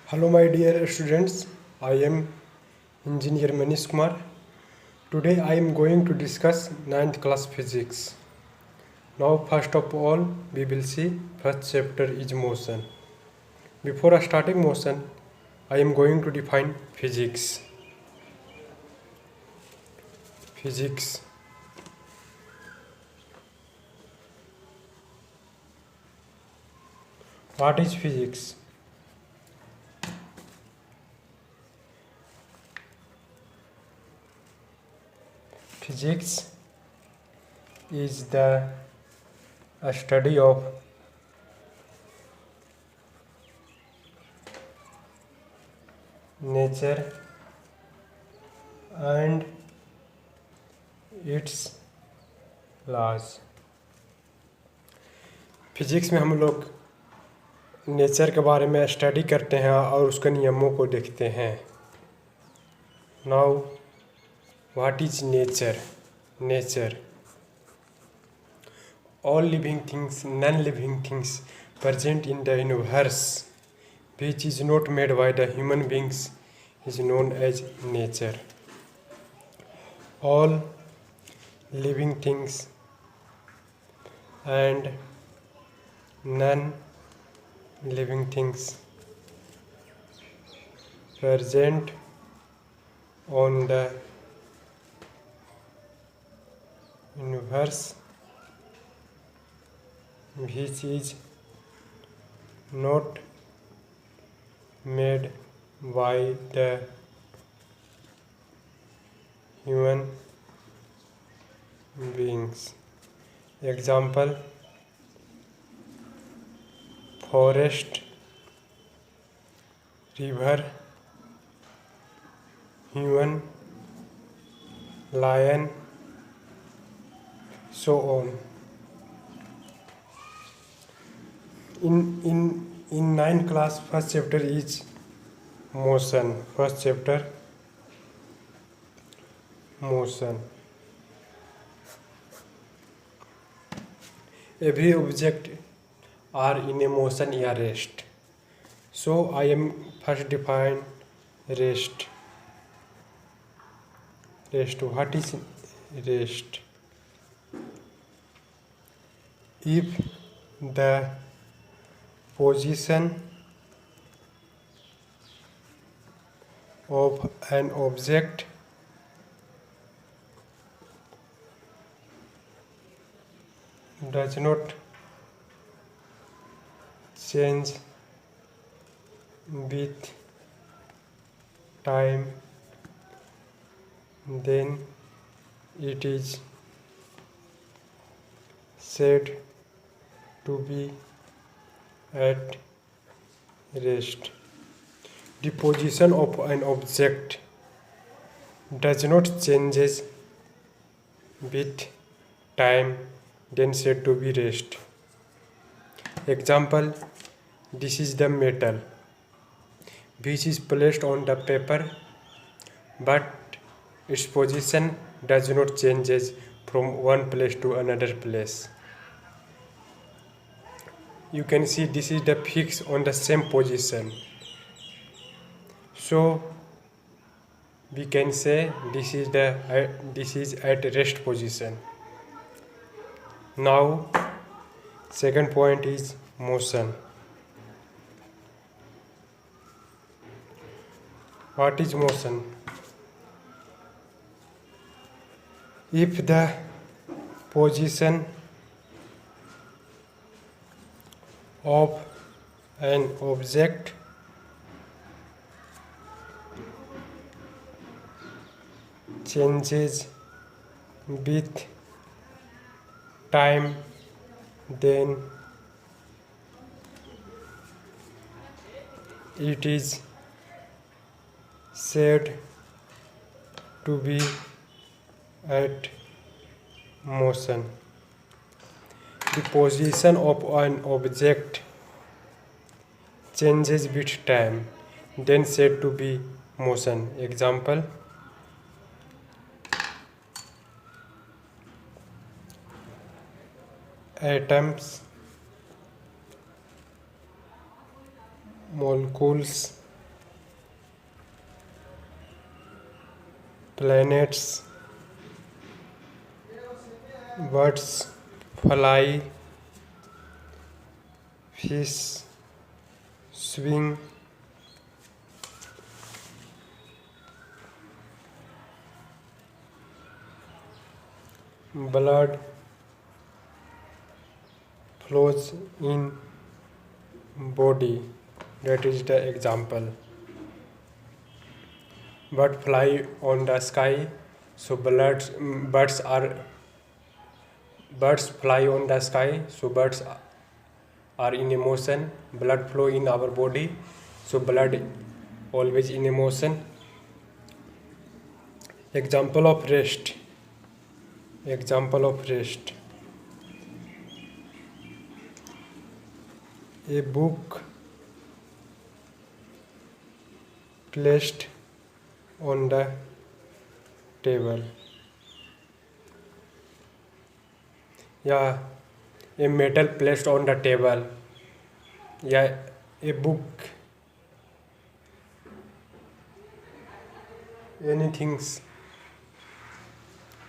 Hello my dear students, I am Engineer Manish Kumar. Today I am going to discuss 9th class physics. Now first of all we will see first chapter is motion. Before starting motion, I am going to define physics. Physics. What is physics? Physics is the study of nature and its laws. Physics में हम लोग nature के बारे में study करते हैं और उसके नियमों को देखते हैं. Now what is nature? Nature all living things, non-living things present in the universe which is not made by the human beings is known as nature. All living things and non-living things present on the universe which is not made by the human beings. Example: forest, river, human, lion, so on. In 9th class, first chapter is motion. First chapter, motion. Every object are in a motion or rest. So I am first define rest. Rest. What is rest? If the position of an object does not change with time, then it is said to be at rest. The position of an object does not changes with time, then said to be rest. Example: this is the metal which is placed on the paper, but its position does not changes from one place to another place. You can see this is the fix on the same position. So we can say this is at rest position. Now second point is motion. What is motion? If the position of an object changes with time, then it is said to be at motion. The position of an object changes with time, then said to be motion. Example: atoms, molecules, planets, birds fly, fish swing, blood flows in body. That is the example. Bird fly on the sky, so birds fly on the sky, so birds are in motion. Blood flow in our body, so blood always in motion. Example of rest. A book placed on the table. Yeah, a metal placed on the table. Yeah, a book. Anything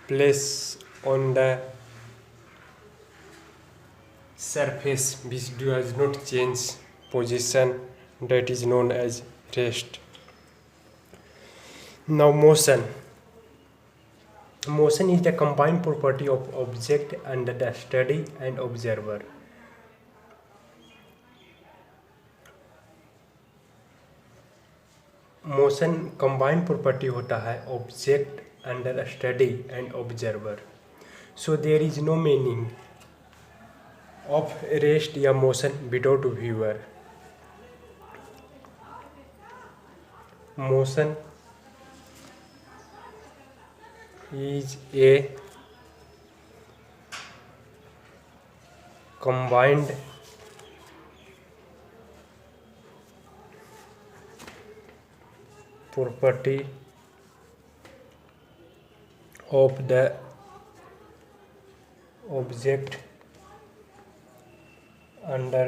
placed on the surface which does not change position, that is known as rest. Now motion. Motion is the combined property of object under the study and observer. Motion combined property होता है object under study and observer. So there is no meaning of rest या motion without viewer. Motion is a combined property of the object under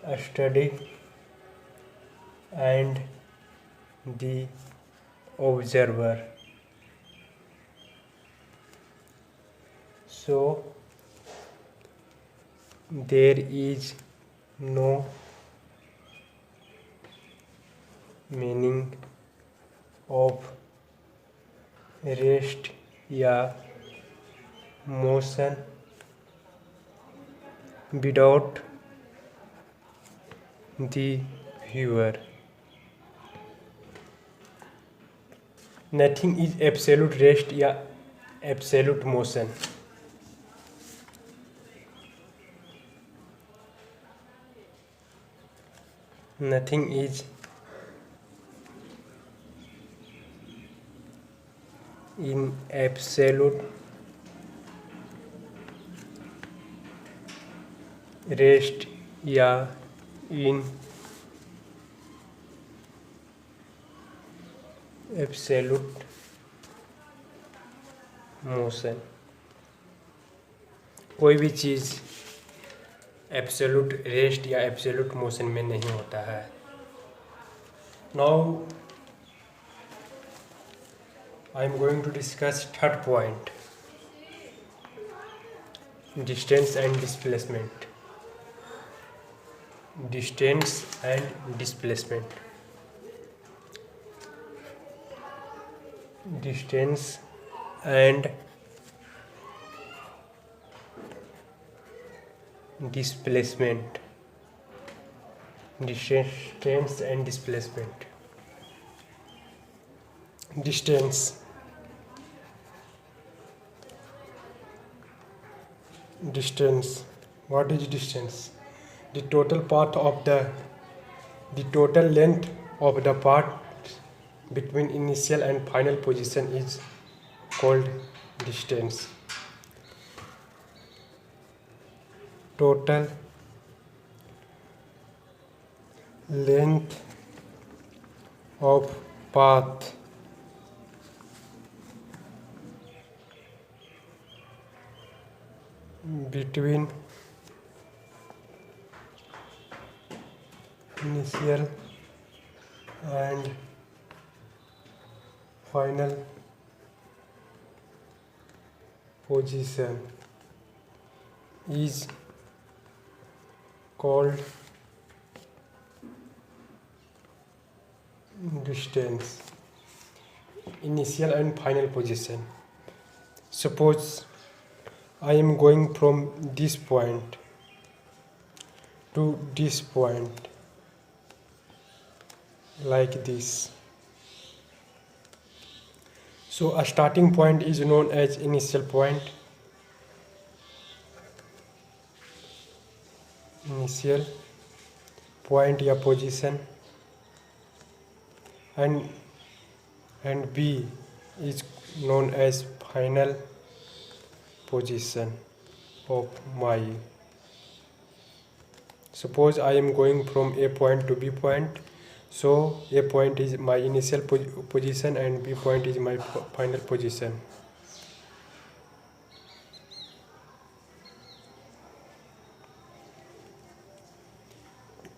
a study and the observer. So there is no meaning of rest या motion without the viewer. Nothing is absolute rest या absolute motion. Nothing is in absolute rest या in absolute motion. कोई भी चीज़ absolute rest या absolute motion में नहीं होता है. Now I am going to discuss third point, distance and displacement. Distance and displacement. Distance and displacement. Distance and displacement. Distance. What is distance? The total length of the path between initial and final position is called distance. Total length of path between initial and final position is called distance. Initial and final position. Suppose I am going from this point to this point like this. So a starting point is known as initial point. Initial point या position, and B is known as final position of my. Suppose I am going from A point to B point, so A point is my initial position and B point is my final position.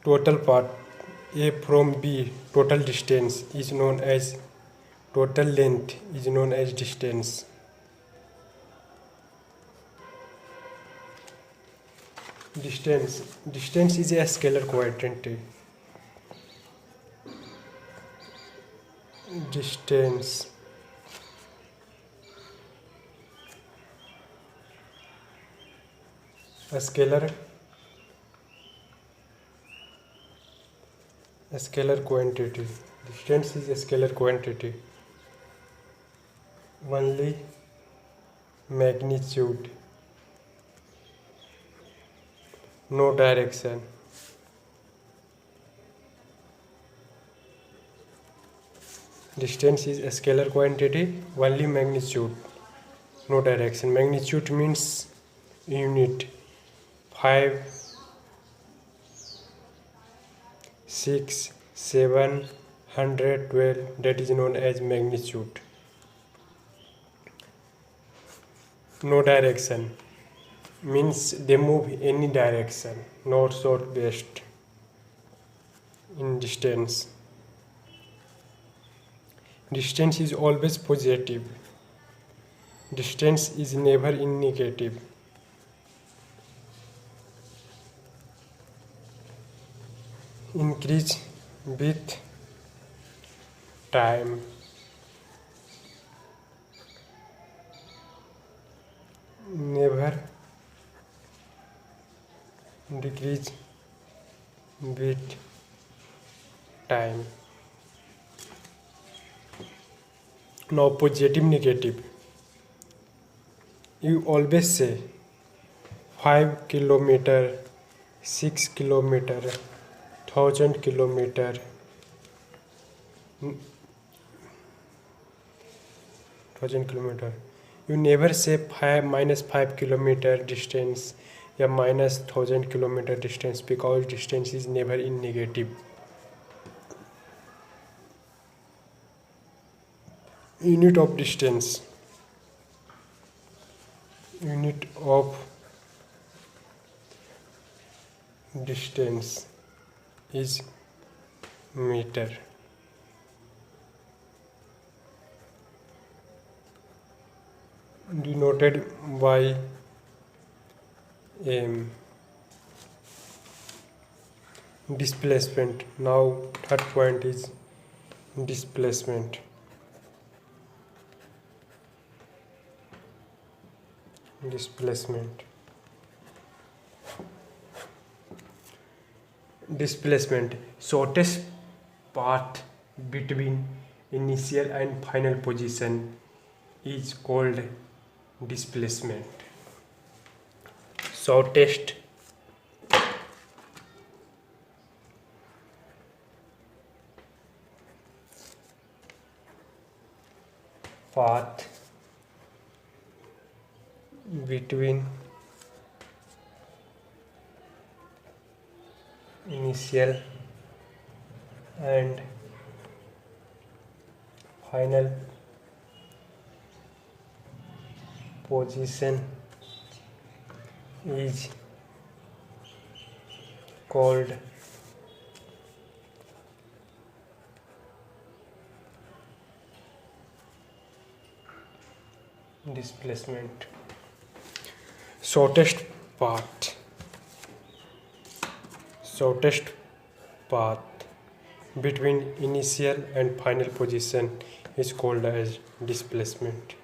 Total path A from B, total distance is known as total length is known as distance. Distance is a scalar quantity. Distance a scalar quantity. Distance is a scalar quantity. Only magnitude, no direction. Distance is a scalar quantity, only magnitude, no direction. Magnitude means unit. 5, 6, 7, 112, that is known as magnitude. No direction means they move any direction, north, south, west in distance. Distance is always positive. Distance is never in negative. Increase with time. Never decrease with time. Now positive, negative. You always say 5 kilometer, 6 kilometer, 1000 kilometer, 1000 kilometer. You never say -5 kilometer distance or -1000 kilometer distance, because distance is never in negative. Unit of distance. Unit of distance is meter. Denoted by m. Displacement. Now third point is displacement. Displacement. Displacement, shortest path between initial and final position, is called displacement. Shortest path between initial and final position is called displacement. Shortest path between initial and final position is called as displacement.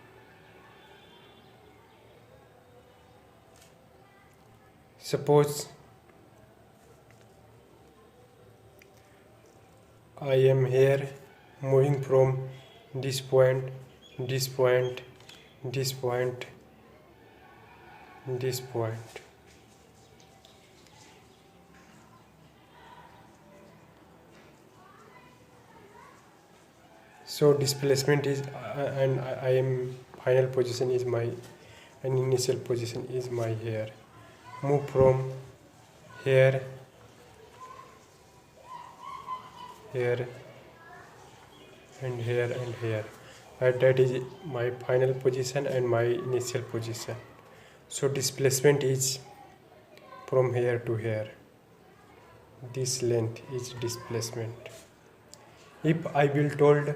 Suppose I am here moving from this point, this point, this point, this point. So displacement is and I am final position is my and initial position is my here. Move from here, here, and here and here. And that is my final position and my initial position. So displacement is from here to here. This length is displacement. If I will told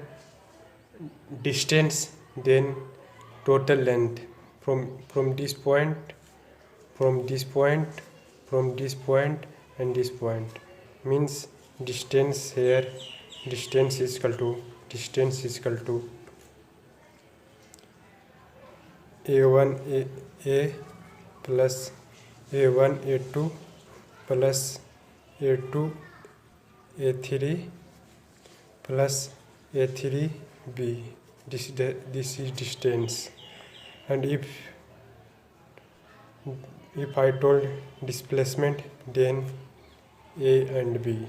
distance, then total length from this point, from this point, from this point, and this point means distance here. Distance is equal to a1 a plus a1 a2 plus a2 a3 plus a3b. This is distance. And if I told displacement, then a and b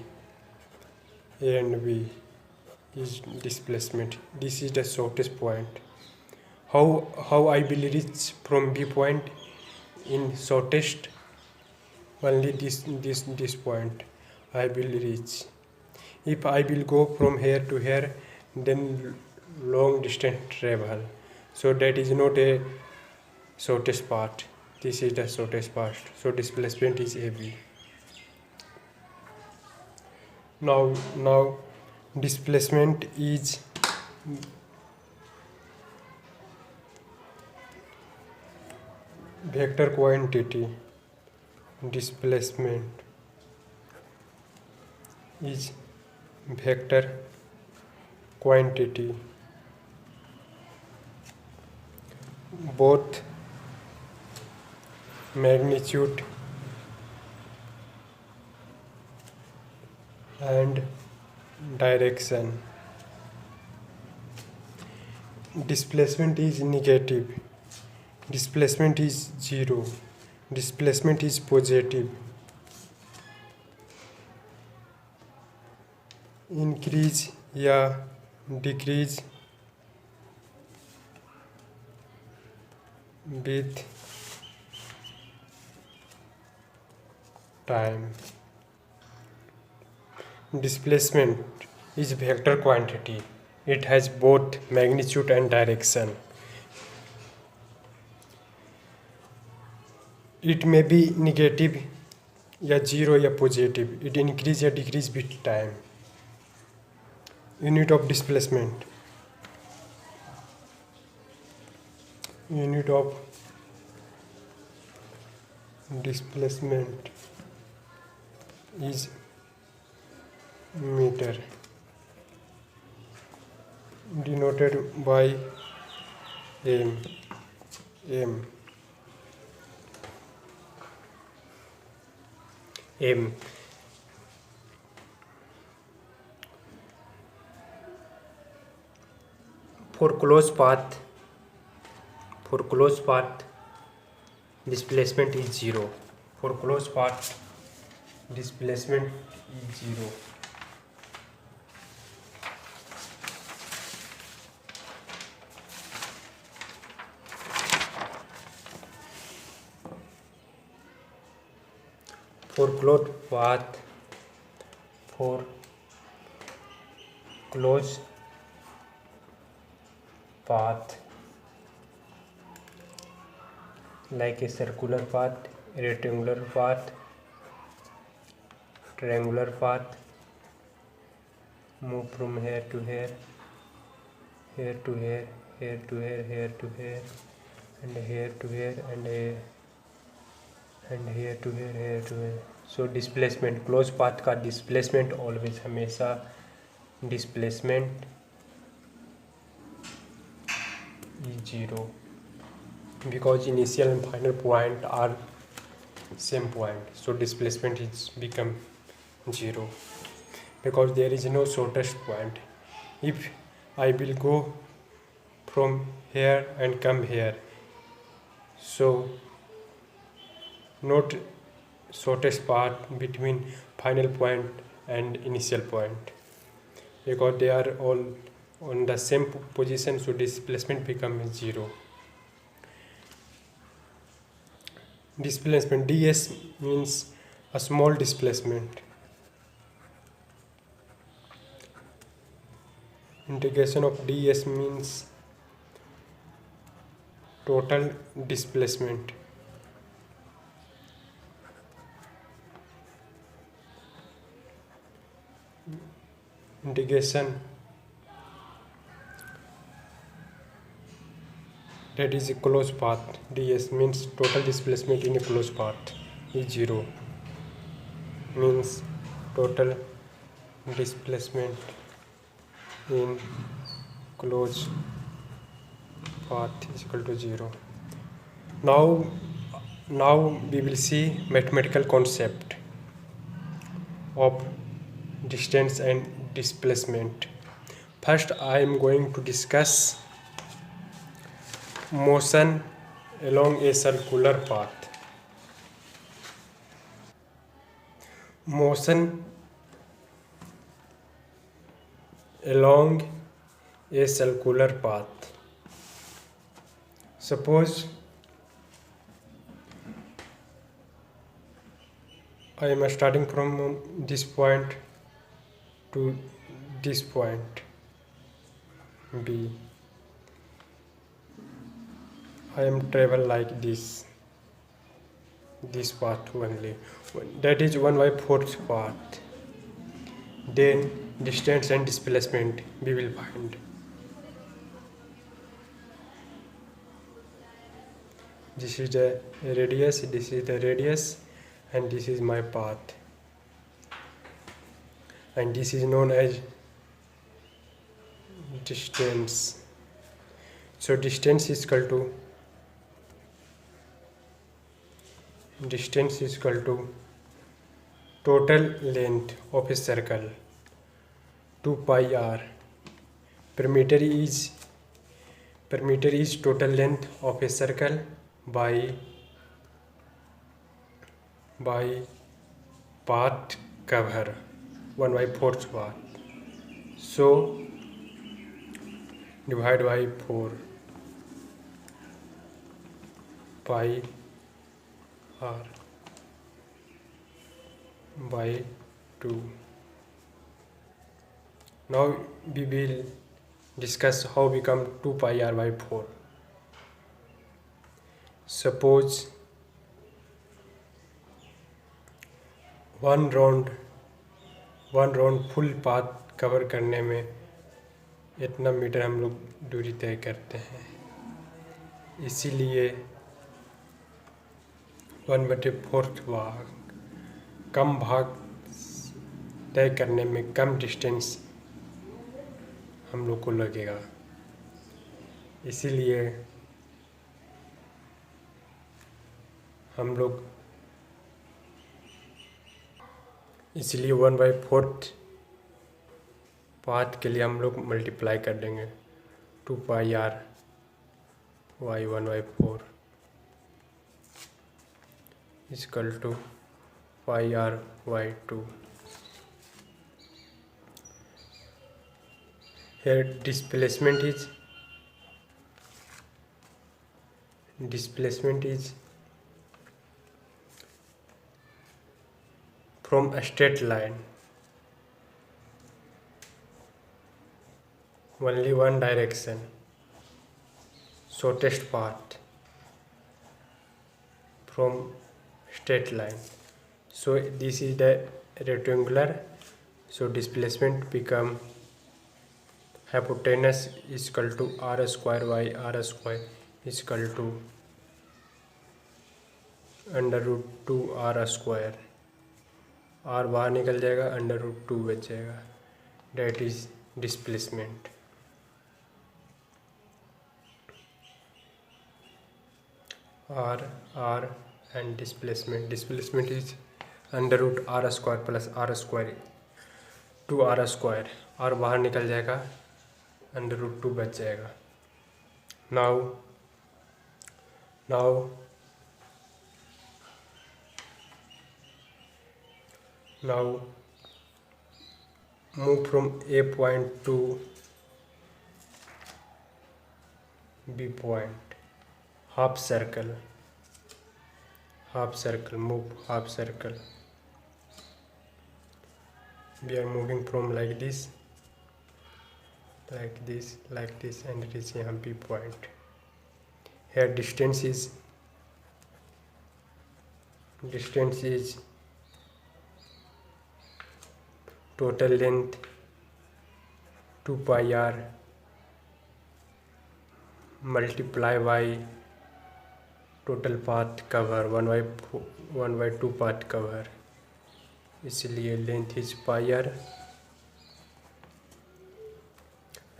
is displacement. This is the shortest point. How I will reach from B point in shortest? Only this point I will reach. If I will go from here to here, then long distance travel. So that is not a shortest part. This is the shortest part. So displacement is AB. Now displacement is vector quantity. Displacement is vector quantity. Both magnitude and direction. Displacement is negative. Displacement is 0. Displacement is positive. Increase या decrease with time. Displacement is vector quantity. It has both magnitude and direction. It may be negative या 0 या positive. It increase या decrease with time. Unit of displacement. Unit of displacement is meter, denoted by m. For closed path displacement is 0. For closed path displacement is 0. For closed path like a circular path, rectangular path, triangular path, move from here to here, here to here, here to here, here to here, and here to here and here to here to here. So displacement, close path का displacement always हमेशा displacement is 0 because initial and final point are same point, so displacement is become 0 because there is no shortest point. If I will go from here and come here, so not shortest path between final point and initial point because they are all on the same position, so displacement becomes 0. Displacement ds means a small displacement. Integration of ds means total displacement. Integration that is a closed path. ds means total displacement in a closed path is 0, means total displacement in closed path is equal to 0. Now we will see mathematical concept of distance and displacement. First I am going to discuss motion along a circular path. Motion along a circular path. Suppose I am starting from this point to this point B. I am travel like this path only. That is 1/4 path. Then distance and displacement we will find. This is the radius, this is the radius, and this is my path. And this is known as distance. So distance is equal to total length of a circle 2 pi r. Per meter is total length of a circle by path cover 1/4 path. So divide by 4 pi r by 2. Now we will discuss how we come 2 pi r by 4. Suppose one round full path cover करने में इतना metre हम लोग दूरी तय करते हैं, इसीलिए 1/4 भाग कम भाग तय करने में कम डिस्टेंस हम लोग को लगेगा, इसीलिए हम लोग 1/4 पाथ के लिए हम लोग मल्टीप्लाई कर देंगे 2 pi r y 1/4 equal to pi r y 2. Here displacement is from a straight line, only one direction, shortest path from straight line. So this is the rectangular, so displacement become hypotenuse is equal to r square by r square is equal to √2r²। r बाहर निकल जाएगा, √2 बचेगा, that is displacement. r and displacement is √r² plus r² 2r²। r बाहर निकल जाएगा, √2 बच जाएगा। now move from A point to B point, half circle, move half circle। We are moving from like this and reach यहाँ B point। Here distance is total length 2 pi r multiply by total path cover 1/2 path cover, इसलिए length is pi r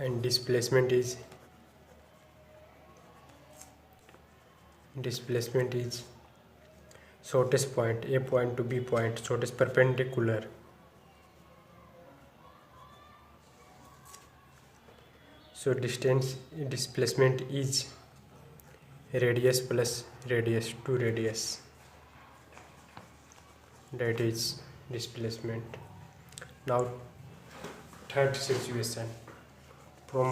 and displacement is shortest point A point to B point, shortest perpendicular। So displacement is radius plus radius, 2 radius, that is displacement। Now third situation, from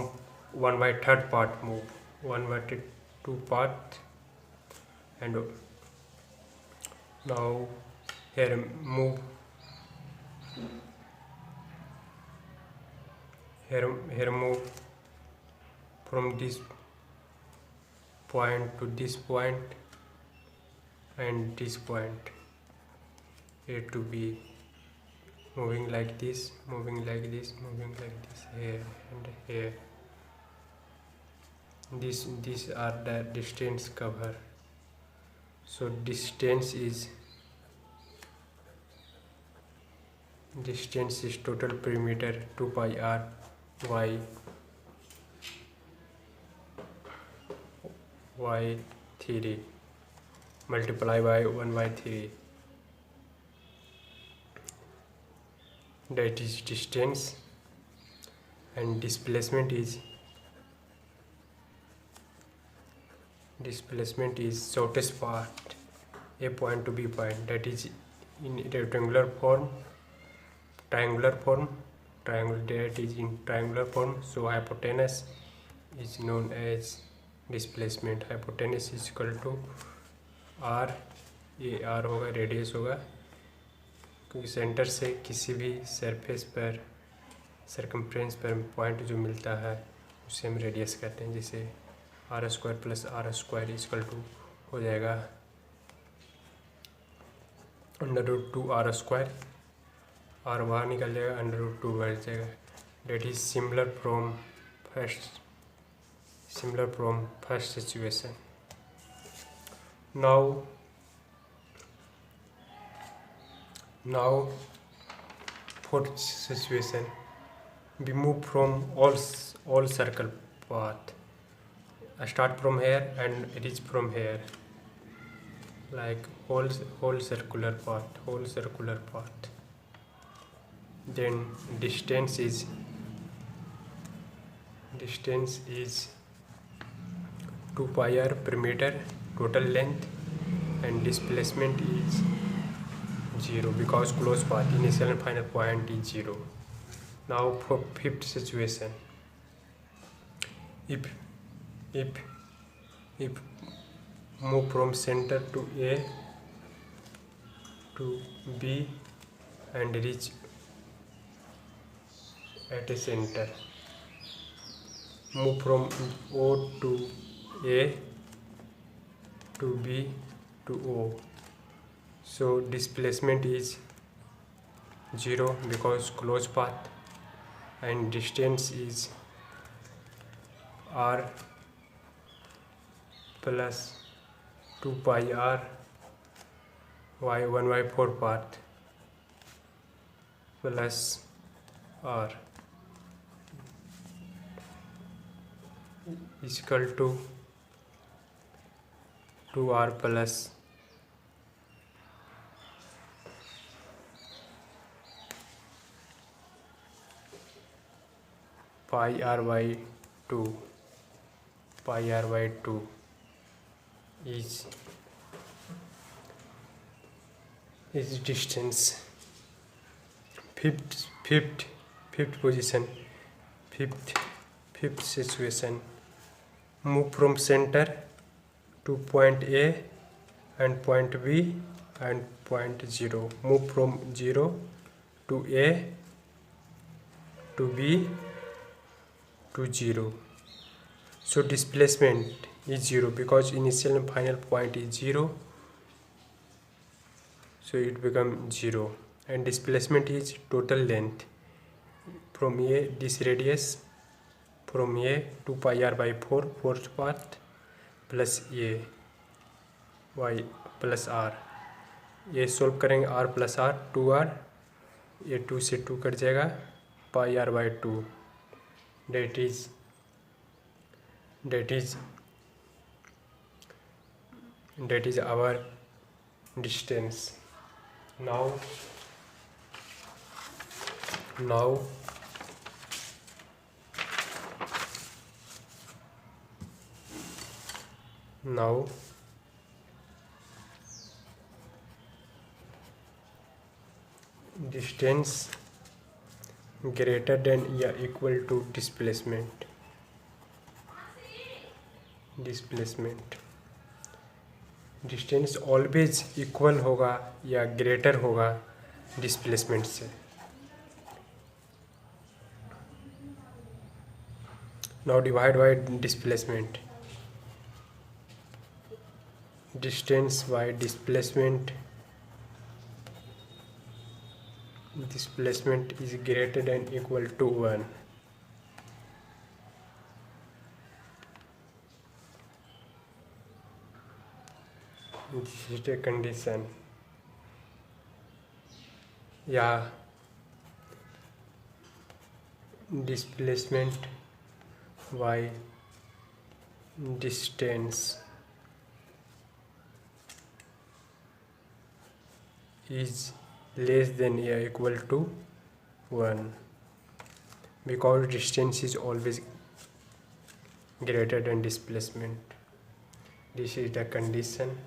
1/3 part move 1/2 part, and now here move from this point to this point and this point A to B, moving like this, here and here। These are the distance cover। So distance is total perimeter 2 pi r y3 multiply by 1/3, that is distance। and displacement is shortest part A point to B point, that is in triangular form, that is in triangular form। So hypotenuse is known as displacement। hypotenuse is equal to r, ये r होगा, radius होगा, क्योंकि centre से किसी भी surface पर circumference पर point जो मिलता है उसे हम रेडियस कहते हैं, जिसे r² plus r² equal to हो जाएगा √2r²। r बाहर निकल जाएगा, √2 बढ़ जाएगा, that is similar from first situation. now fourth situation, we move from all circle path, start from here and reach from here, like whole circular path। Then distance is 2 pi r per meter total length, and displacement is 0 because close path initial and final point is 0। Now for fifth situation, if move from center to A to B and reach at a center, move from O to A to B to O, so displacement is 0 because close path, and distance is r plus 2 pi r y 1/4 path plus r is equal to 2r plus pi r by 2 is distance. Fifth position, fifth situation. Move from center to point A and point B and point 0. Move from 0 to A to B to 0. So displacement is 0 because initial and final point is 0. So it becomes 0, and displacement is total length from A, this radius from A to pi r by 4 fourth path plus A y plus r. ये solve करेंगे r plus r 2r, ये 2 से 2 cut जाएगा, पाई r by 2 that is our distance. Now distance greater than or equal to displacement. Distance always equal होगा या greater होगा displacement से. Now divide by displacement. Distance by displacement is greater than equal to 1. This is a condition. Yeah, displacement by distance is less than or equal to 1 because distance is always greater than displacement. This is the condition.